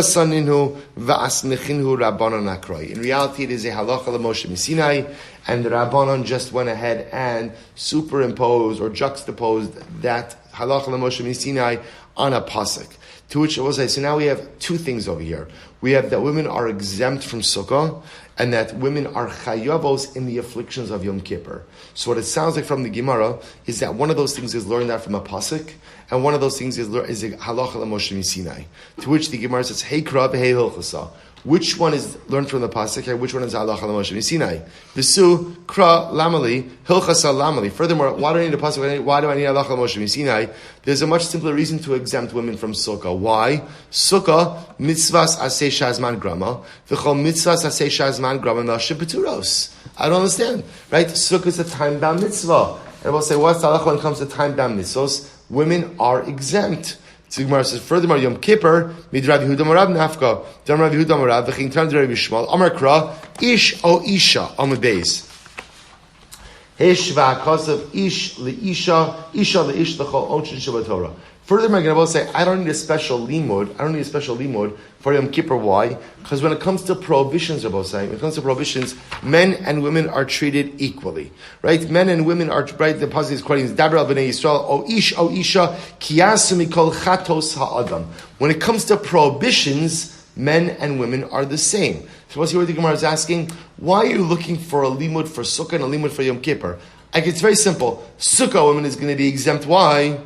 it is a halacha l'Moshe Sinai, and the Rabbanon just went ahead and superimposed or juxtaposed that halacha l'Moshe Sinai on a pasuk. To which I will say, so now we have two things over here. We have that women are exempt from Sukkah, and that women are chayavos in the afflictions of Yom Kippur. So what it sounds like from the Gemara is that one of those things is learned out from a pasuk, and one of those things is a halacha l'Moshe Sinai. To which the Gemara says, hey krab, hey hilchasa. Which one is learned from the pasuk, and which one is halacha l'Moshe Sinai? Visu kra lamali hilchasa lamali. Furthermore, why do I need a pasuk? Why do I need halacha l'Moshe Sinai? There's a much simpler reason to exempt women from Sukkah. Why? Sukkah mitzvahs aseh shazman grama v'chol mitzvahs aseh shazman grama nashim peturos. I don't understand, right? Sukkah is a time-bound mitzvah, and we'll say, what's the halacha when it comes to time-bound mitzvahs? Women are exempt. So Gemara says, furthermore, Yom Kippur, mid Rav Yehuda Morav nafka, dam Rav Yehuda Morav, v'ching tam d'Rav Yishmael, Amar Kra, ish o isha, on the base. Hesh v'akasav ish le'isha, isha le'ish l'chol onchin shabbat Torah. Furthermore, I'm going to say, I don't need a special limud. I don't need a special limud for Yom Kippur. Why? Because when it comes to prohibitions, when it comes to prohibitions, men and women are treated equally. Right? Men and women are, right? The pasuk is quoting, Daber al b'nei Yisrael, o isha, kiyasu mikol chatos ha'adam. When it comes to prohibitions, men and women are the same. So what's here the Gemara is asking, why are you looking for a limud for Sukkah and a limud for Yom Kippur? It's very simple. Sukkah woman is going to be exempt. Why?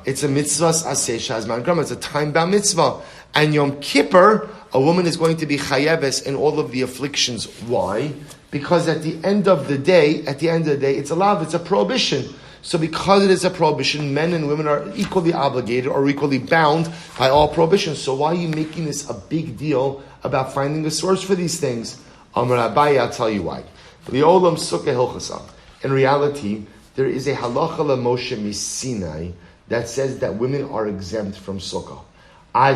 It's a mitzvah aseh shazman grama. It's a time-bound mitzvah. And Yom Kippur, a woman is going to be chayeves in all of the afflictions. Why? Because at the end of the day, it's allowed. It's a prohibition. So because it is a prohibition, men and women are equally obligated or equally bound by all prohibitions. So why are you making this a big deal about finding a source for these things? Amar Abaye, I'll tell you why. Li'olam Sukkah hilchasa. In reality, there is a halacha l'Moshe Sinai that says that women are exempt from Sukkah.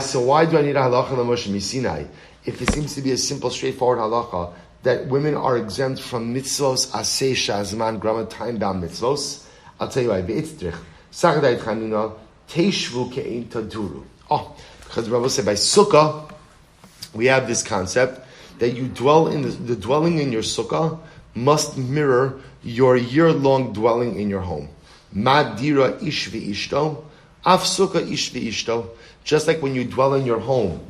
So why do I need a halacha l'Moshe Sinai if it seems to be a simple, straightforward halacha that women are exempt from mitzvos aseh shazman grama, time-bound mitzvos? I'll tell you why. Be'itzdrich sachadayit chanina teishvu ke'in taduru. Because the Rabbi said by Sukkah we have this concept that you dwell in the dwelling in your Sukkah must mirror your year-long dwelling in your home. Madira ish v'ishto, af Sukkah ish v'ishto. Just like when you dwell in your home,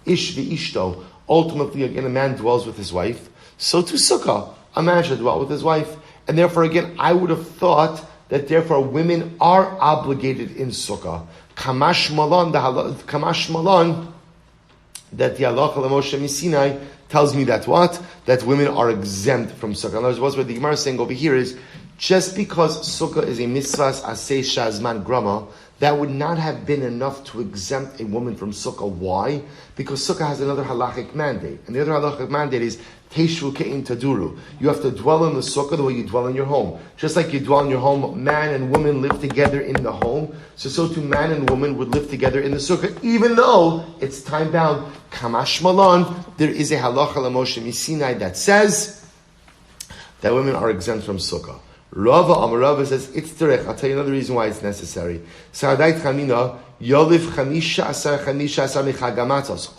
ish v'ishto, ultimately again a man dwells with his wife, so to Sukkah, a man should dwell with his wife. And therefore again, I would have thought that therefore women are obligated in Sukkah. Kamash malan, that the halacha l'Moshe Sinai tells me that what? That women are exempt from Sukkah. In other words, what the Gemara is saying over here is, just because Sukkah is a mitzvah aseh shazman grama, that would not have been enough to exempt a woman from Sukkah. Why? Because Sukkah has another halachic mandate. And the other halachic mandate is Teishvu ke'in taduru. You have to dwell in the Sukkah the way you dwell in your home. Just like you dwell in your home, man and woman live together in the home. So too man and woman would live together in the Sukkah, even though it's time-bound. Kamash malan, there is a halacha l'Moshe Sinai that says that women are exempt from Sukkah. Rava says, it's terech. I'll tell you another reason why it's necessary. Sa'adait chamina, yoliv chamisha asar mechagamatos.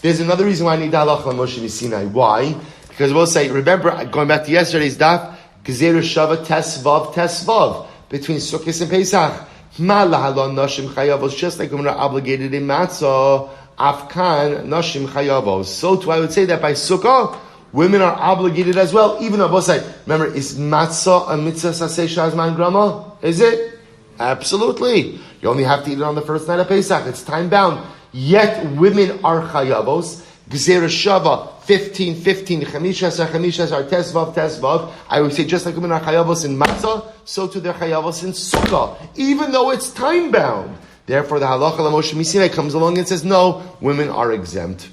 There's another reason why I need halacha l'Moshe Sinai. Why? Because we'll say, remember, going back to yesterday's daf, Gezeru Shava Tesvav, between Sukkot and Pesach. Ma lahalon nashim chayavos, just like women are obligated in matzah, afkan nashim chayavos. So too, I would say that by Sukkah, women are obligated as well, even on both sides. Remember, is matzah a mitzvah saseh shazman grama? Is it? Absolutely. You only have to eat it on the first night of Pesach. It's time-bound. Yet, women are chayavos. Gzeira Shava, 15, Chamisha Tesvav. I would say just like women are chayavos in matzah, so too they're chayavos in Sukkah, even though it's time-bound. Therefore, the halacha l'Moshe Sinai comes along and says, no, women are exempt.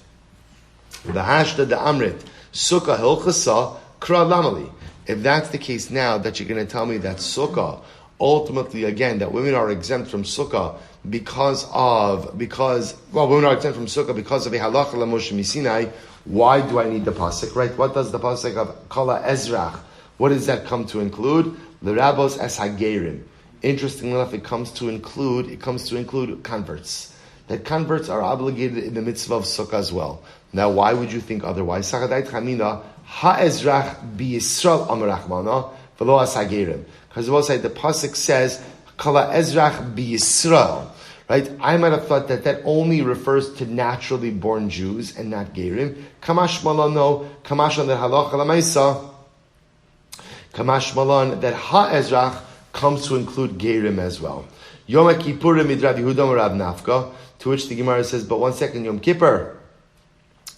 V'hashta de amrit Sukkah hilchasa kra lamali. If that's the case now, that you're going to tell me that Sukkah, ultimately again, that women are exempt from Sukkah because women are exempt from Sukkah because of a halacha l'Moshe Misinai. Why do I need the pasuk? Right? What does the pasuk of Kala Ezrach? What does that come to include? L'rabos es hagerim. Interestingly enough, it comes to include converts. That converts are obligated in the mitzvah of Sukkah as well. Now, why would you think otherwise? Sakadait chamina ha'ezrach b'Yisrael amarachmana v'lo hasagerim. Because the pasuk says kala ezrach b'Yisrael. Right? I might have thought that only refers to naturally born Jews and not gerim. Kamash malan no. Kamash on the halacha l'maisa. Kamash malan that ha'ezrach comes to include gerim as well. Yom Kippurim midrav Yehuda Rav Nafka. To which the Gemara says, but 1 second, Yom Kippur.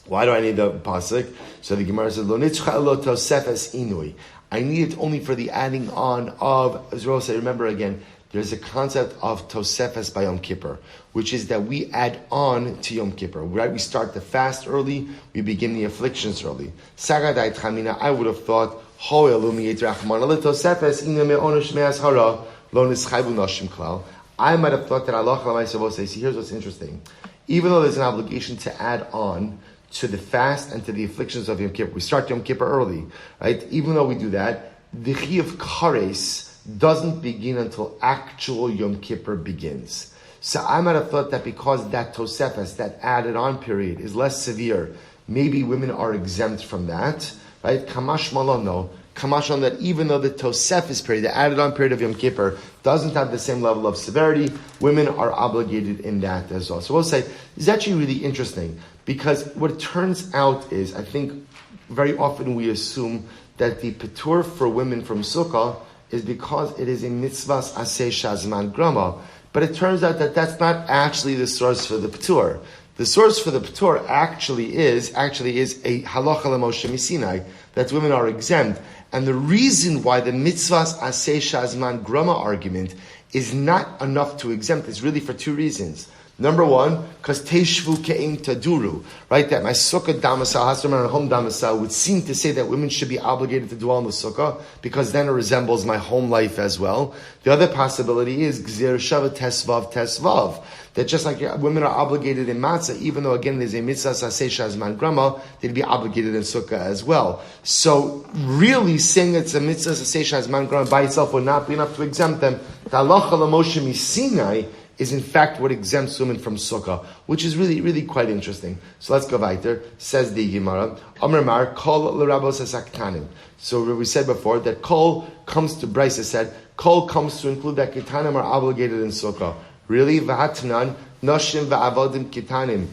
Why do I need the pasuk? So the Gemara says, Lo nitzcha elo tosefes inui. I need it only for the adding on of, as Rose said, remember again, there's a concept of tosefes by Yom Kippur, which is that we add on to Yom Kippur. Right? We start the fast early, we begin the afflictions early. Sagadai Tchamina, I would have thought, Ho elumi yitrachman ale tosefes inu me'onush me'as hara lo nischaybu nashim klal. I might have thought that Allah says, see, here's what's interesting. Even though there's an obligation to add on to the fast and to the afflictions of Yom Kippur, we start Yom Kippur early, right? Even though we do that, the Chi of Kares doesn't begin until actual Yom Kippur begins. So I might have thought that because that Tosefes, that added on period, is less severe, maybe women are exempt from that, right? Kamash malon, no. Kamash on that, even though the Tosefes period, the added on period of Yom Kippur, doesn't have the same level of severity, women are obligated in that as well. So we'll say, it's actually really interesting, because what it turns out is, I think very often we assume that the Petur for women from Sukkah is because it is a mitzvahs aseh shazman grama. But it turns out that that's not actually the source for the Petur. The source for the Petur actually is a halacha l'Moshe Misinai, that women are exempt. And the reason why the mitzvahs aseh shazman grama argument is not enough to exempt is really for two reasons. Number one, because teishvu ke'im taduru, right? That my sukkah damasal, hasram and home damasal would seem to say that women should be obligated to dwell in the sukkah, because then it resembles my home life as well. The other possibility is gzir shava tesvav, that just like women are obligated in matzah, even though again there's a mitzvah saseh shazman grama, they'd be obligated in sukkah as well. So really saying it's a mitzvah saseh shazman grama by itself would not be enough to exempt them. The halacha l'Moshe Misinai is in fact what exempts women from Sukkah, which is really, really quite interesting. So let's go weiter. Says the Gemara, Mar, kol l'rabos hasaktanim. So we said before that kol comes to, Bryce said, kol comes to include that kitanim are obligated in Sukkah. Really? V'hatnan, noshim v'avodim kitanim,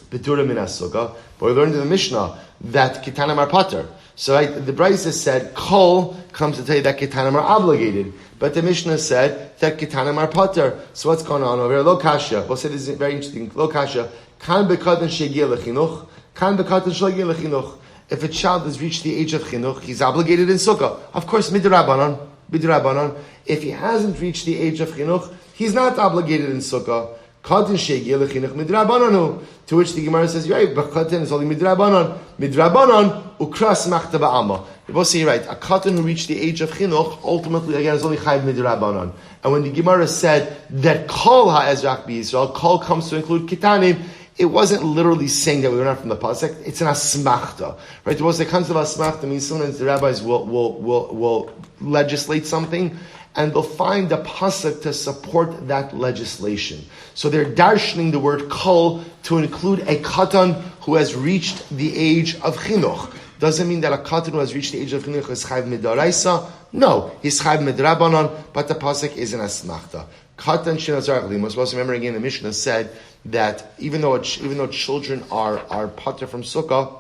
beturim min Sukkah. But we learned in the Mishnah that kitanim are pater. So right, the Bryce said, kol comes to tell you that kitanim are obligated. But the Mishnah said that kitanim are pater. So what's going on over here? Lo kasha. We'll say this is very interesting. Lo kasha. Kan bekatan shegia lechinuch. Kan bekatan shegia lechinuch. If a child has reached the age of chinuch, he's obligated in sukkah. Of course, midrabanan. If he hasn't reached the age of chinuch, he's not obligated in sukkah. Katan shegia lechinuch midrabananu. To which the Gemara says, right, but katan is only midrabanan. Midrabanan ukras machta ba'alma. You both say right. A katan who reached the age of chinuch, ultimately again is only chayv midrabanan. And when the Gemara said that kol ha'ezrach b'Yisrael, kol comes to include kitanim, it wasn't literally saying that we were not from the pasuk. It's an asmachta, right? The most concept of asmachta means sometimes the rabbis will legislate something, and they'll find the pasuk to support that legislation. So they're darshaning the word kol to include a katan who has reached the age of chinuch. Doesn't mean that a katan who has reached the age of chinuch is chayv midaraisa. No, he's chayv midrabanan, but the pasuk is an asmachta. Katan shinazar chlim. We're supposed to remember again. The Mishnah said that even though children are pater from sukkah,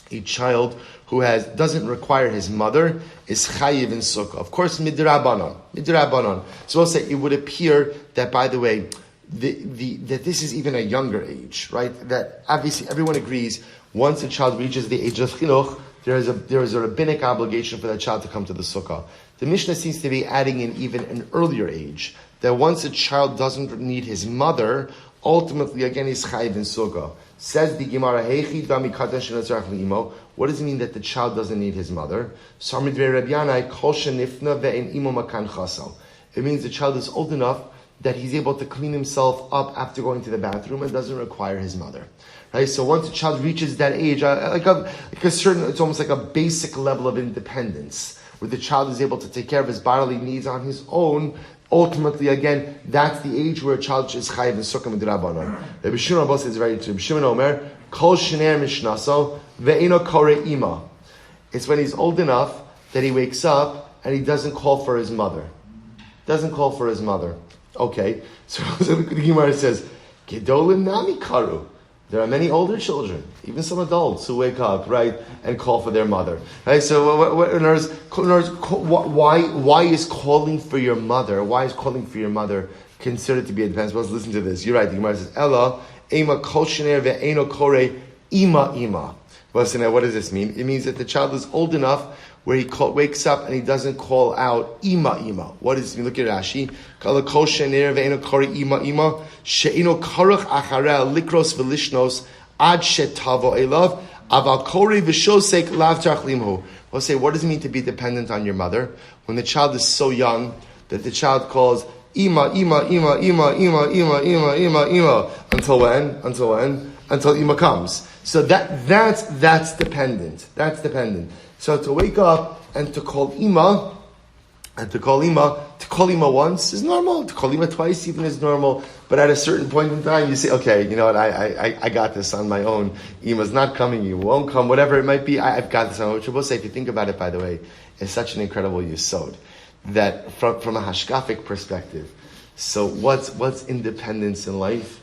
a child who doesn't require his mother is chayiv in sukkah. Of course, midrabanan. So we'll say it would appear that, by the way, that this is even a younger age, right? That obviously everyone agrees once a child reaches the age of chinuch, there is a rabbinic obligation for that child to come to the sukkah. The Mishnah seems to be adding in even an earlier age, that once a child doesn't need his mother, ultimately again he's chayiv in sukkah. Says the Gemara, Heichi dami katan shenatzarach li'imo. What does it mean that the child doesn't need his mother? Samidrei Rabbi Yanai, kol shenifna ve'en imo makan chasal. It means the child is old enough that he's able to clean himself up after going to the bathroom and doesn't require his mother. Right? So once a child reaches that age, like a certain, it's almost like a basic level of independence, where the child is able to take care of his bodily needs on his own. Ultimately, again, that's the age where a child is chayiv in Sukkah midrabanan. Rabbi Shimon Abbas is very true. Rabbi Shimon Omer, kol shener mishnaso ve'eno kore ima. It's when he's old enough that he wakes up and he doesn't call for his mother. Doesn't call for his mother. Okay, so the Gemara says, Gedolim nami karu. There are many older children, even some adults, who wake up, right, and call for their mother. Right? So, why is calling for your mother? Why is calling for your mother considered to be advanced? Well, let's listen to this. You're right. The Gemara says, Ella ema kol shener ve'eno kore ima. Well, so now, what does this mean? It means that the child is old enough where he wakes up and he doesn't call out ima. What does it mean? Look at Rashi. Kol shener ve'eno kore ima. She'ino karach achareh likros v'lishnos ad shetavo elav aval kori v'shosek lav tarach limhu. We'll say, what does it mean to be dependent on your mother? When the child is so young that the child calls ima. Until when? Until ima comes. So that's dependent. That's dependent. So to wake up and to call ima, to call ima once is normal. To call ima twice even is normal. But at a certain point in time, you say, okay, you know what, I got this on my own. Ima's not coming, you won't come, whatever it might be, I've got this on my own. Which I will say, if you think about it, by the way, is such an incredible yesod. That from a hashkafic perspective, so what's independence in life?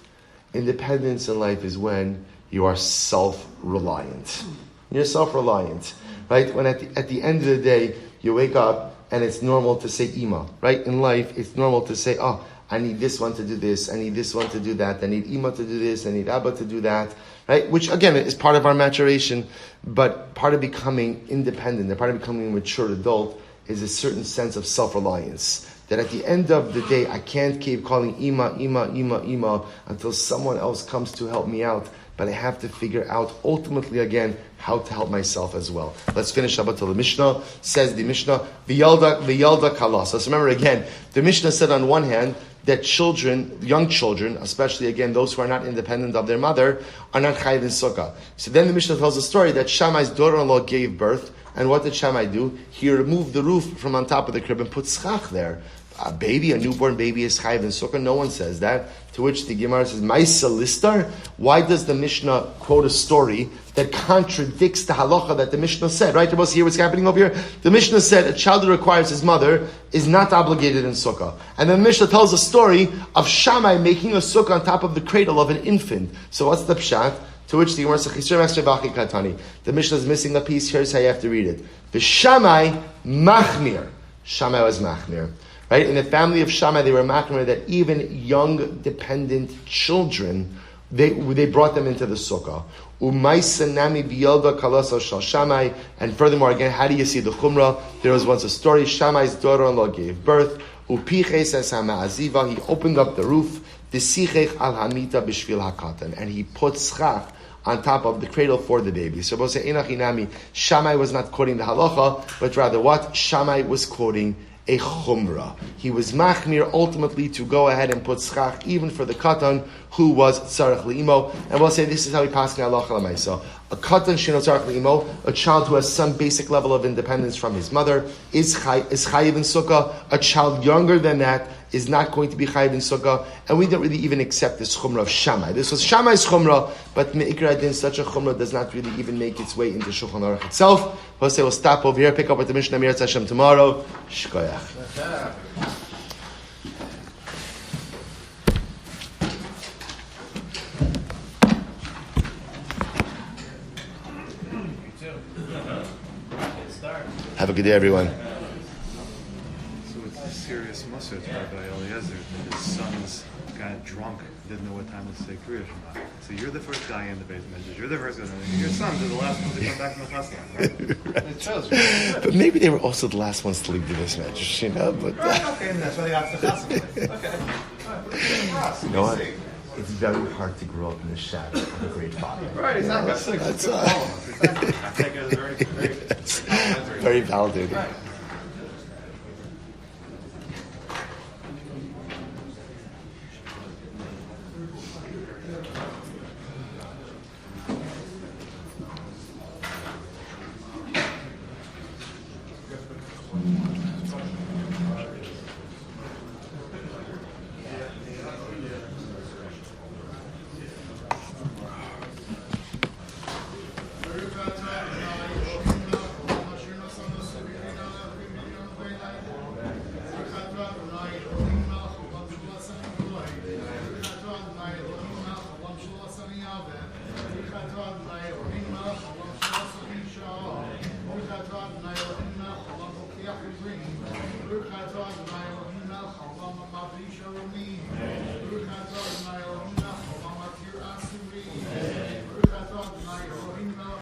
Independence in life is when you are self-reliant. You're self-reliant, right? When at the end of the day, you wake up and it's normal to say ima, right? In life, it's normal to say, oh, I need this one to do this, I need this one to do that, I need ima to do this, I need abba to do that, right? Which again is part of our maturation, but part of becoming independent, part of becoming a mature adult is a certain sense of self-reliance. That at the end of the day, I can't keep calling ima until someone else comes to help me out. But I have to figure out ultimately again how to help myself as well. Let's finish up until the Mishnah. Says the Mishnah, V'yalda kalasa. So remember again, the Mishnah said on one hand that children, young children, especially again those who are not independent of their mother, are not chayiv in Sukkah. So then the Mishnah tells a story that Shammai's daughter-in-law gave birth, and what did Shammai do? He removed the roof from on top of the crib and put schach there. A newborn baby is chayiv in Sukkah. No one says that. To which the Gemara says, Maisa listar? Why does the Mishnah quote a story that contradicts the halacha that the Mishnah said? Right? You must hear what's happening over here. The Mishnah said a child who requires his mother is not obligated in Sukkah. And then the Mishnah tells a story of Shammai making a Sukkah on top of the cradle of an infant. So what's the pshat? To which the Gemara says, the Mishnah is missing a piece. Here's how you have to read it. The Shammai machmir. Shammai was machmir. Right? In the family of Shammai, they were machmir that even young, dependent children, they brought them into the sukkah. Umaisanami biyalda kalasa shal Shammai. And furthermore, again, how do you see the chumrah? There was once a story. Shammai's daughter-in-law gave birth. Upiches es ha'ma'aziva. He opened up the roof. Desichech al hamita b'shvil hakatan. And he put schach on top of the cradle for the baby. So we'll say, Enachinami, Shammai was not quoting the halacha, but rather what? Shammai was quoting a chumrah. He was machmir ultimately to go ahead and put schach even for the katan who was tzarech li'imo. And we'll say this is how we pass halacha l'maisa. A katan shino tzarech li'imo, a child who has some basic level of independence from his mother, is chayiv in sukkah. A child younger than that is not going to be chayiv in sukkah. And we don't really even accept this chumrah of Shammai. This was Shammai's chumrah, but me'ikra din, such a chumrah does not really even make its way into Shulchan Aruch itself. We'll say we'll stop over here, pick up with the Mishnah Mir Hashem tomorrow. Shkoyach. Have a good day, everyone. So it's a serious musar by Eliezer that his sons got drunk, didn't know what time to say Kriya Shema. So you're the first guy in the basement. You're the first guy. Your sons are the last ones to come back from the chassan, right? It shows. Right? But maybe they were also the last ones to leave the mismatch, you know. But right, okay, and that's why they got the chassan. Okay. All right, you know what? it's very hard to grow up in the shadow of a great father. Right, exactly. That's I think it's very validating. Right. Baruch atah Adonai Eloheinu melech haolam ha'mavli shalomim.